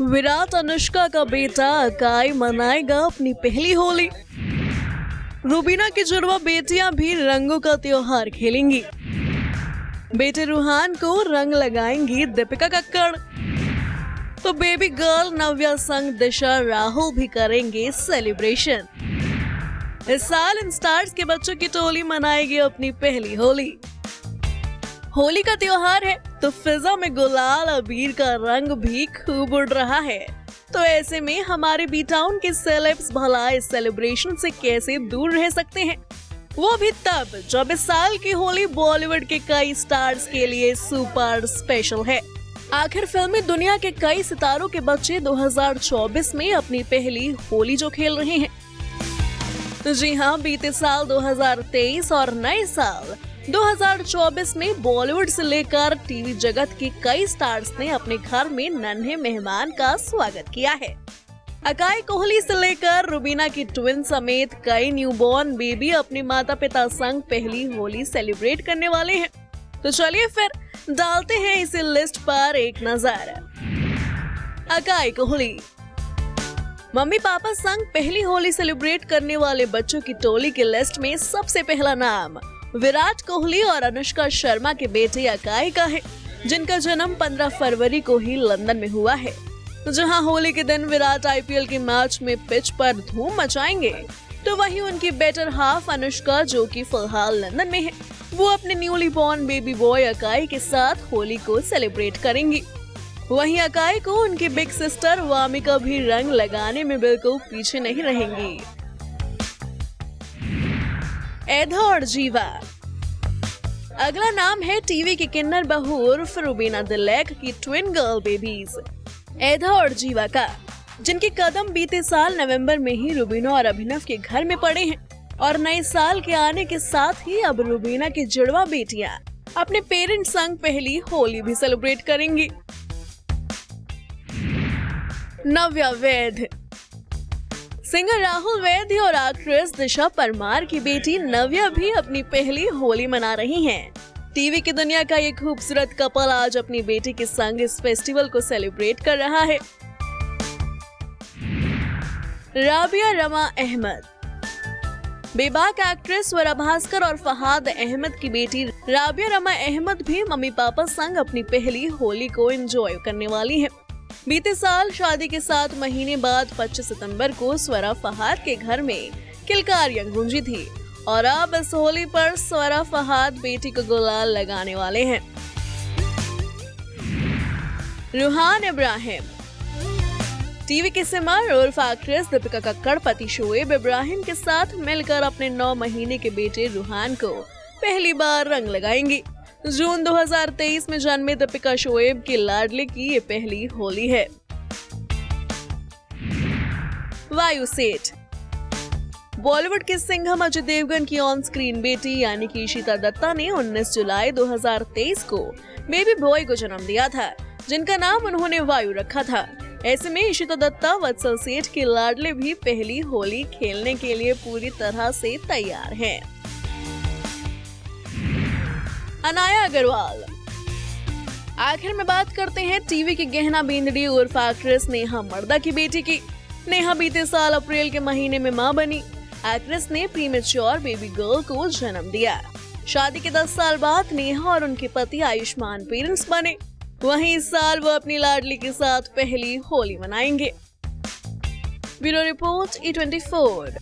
विराट अनुष्का का बेटा अकाई मनाएगा अपनी पहली होली। रुबीना की जुड़वा बेटियां भी रंगों का त्योहार खेलेंगी। बेटे रूहान को रंग लगाएंगी दीपिका कक्कड़। तो बेबी गर्ल नव्या संग दिशा राहुल भी करेंगे सेलिब्रेशन। इस साल इन स्टार्स के बच्चों की टोली मनाएगी अपनी पहली होली। होली का त्योहार है तो फिजा में गुलाल अबीर का रंग भी खूब उड़ रहा है। तो ऐसे में हमारे बी टाउन के सेलेब्स भला इस सेलिब्रेशन से कैसे दूर रह सकते हैं, वो भी तब जब इस साल की होली बॉलीवुड के कई स्टार्स के लिए सुपर स्पेशल है। आखिर फिल्मी दुनिया के कई सितारों के बच्चे 2024 में अपनी पहली होली जो खेल रहे हैं। तो जी हाँ, बीते साल 2023 और नए साल 2024 में बॉलीवुड से लेकर टीवी जगत के कई स्टार्स ने अपने घर में नन्हे मेहमान का स्वागत किया है। अकाई कोहली से लेकर रुबीना की ट्विन समेत कई न्यूबॉर्न बेबी अपने माता पिता संग पहली होली सेलिब्रेट करने वाले हैं। तो चलिए फिर डालते हैं इसी लिस्ट पर एक नजर। अकाई कोहली मम्मी पापा संग पहली होली सेलिब्रेट करने वाले बच्चों की टोली की लिस्ट में सबसे पहला नाम विराट कोहली और अनुष्का शर्मा के बेटे अकाई का है, जिनका जन्म 15 फरवरी को ही लंदन में हुआ है। जहां होली के दिन विराट आईपीएल के मैच में पिच पर धूम मचाएंगे, तो वहीं उनकी बेटर हाफ अनुष्का, जो कि फिलहाल लंदन में है, वो अपने newly born baby boy acai के साथ होली को सेलिब्रेट करेंगी। वहीं अकाई को उनकी बिग सिस्टर वामिका भी रंग लगाने में बिल्कुल पीछे नहीं रहेंगी। एधा और जीवा अगला नाम है टीवी की किन्नर बहू उर्फ रुबीना दिलैक की ट्विन गर्ल बेबीज एधा और जीवा का, जिनके कदम बीते साल नवंबर में ही रुबीना और अभिनव के घर में पड़े हैं। और नए साल के आने के साथ ही अब रुबीना की जुड़वा बेटियां अपने पेरेंट्स संग पहली होली भी सेलिब्रेट करेंगी। नव्या वैद्य सिंगर राहुल वैद्य और एक्ट्रेस दिशा परमार की बेटी नव्या भी अपनी पहली होली मना रही हैं। टीवी की दुनिया का ये खूबसूरत कपल आज अपनी बेटी के संग इस फेस्टिवल को सेलिब्रेट कर रहा है। राबिया रमा अहमद बेबाक एक्ट्रेस स्वरा भास्कर और फहाद अहमद की बेटी राबिया रमा अहमद भी मम्मी पापा संग अपनी पहली होली को एंजॉय करने वाली है। बीते साल शादी के 7 महीने बाद 25 सितंबर को स्वरा फहाद के घर में किलकारियां गूंजी थी और अब इस होली पर स्वरा फहाद बेटी को गुलाल लगाने वाले हैं। रूहान इब्राहिम टीवी की सिमर उर्फ एक्ट्रेस दीपिका कक्कड़ पति शोएब इब्राहिम के साथ मिलकर अपने 9 महीने के बेटे रूहान को पहली बार रंग लगाएंगी। जून 2023 में जन्मे दीपिका शोएब की लाडली की ये पहली होली है। वायु सेठ बॉलीवुड के सिंघम अजय देवगन की ऑन स्क्रीन बेटी यानी कि इशिता दत्ता ने 19 जुलाई 2023 को बेबी बॉय को जन्म दिया था, जिनका नाम उन्होंने वायु रखा था। ऐसे में इशिता दत्ता वत्सल सेठ के लाडले भी पहली होली खेलने के लिए पूरी तरह से तैयार हैं। अनाया अग्रवाल आखिर में बात करते हैं टीवी की गहना बेंदड़ी उर्फ एक्ट्रेस नेहा मर्दा की बेटी की। नेहा बीते साल अप्रैल के महीने में मां बनी। एक्ट्रेस ने प्रीमेच्योर बेबी गर्ल को जन्म दिया। शादी के 10 साल बाद नेहा और उनके पति आयुष्मान पेरेंट्स बने। वहीं इस साल वो अपनी लाडली के साथ पहली होली मनाएंगे। Bureau report E24।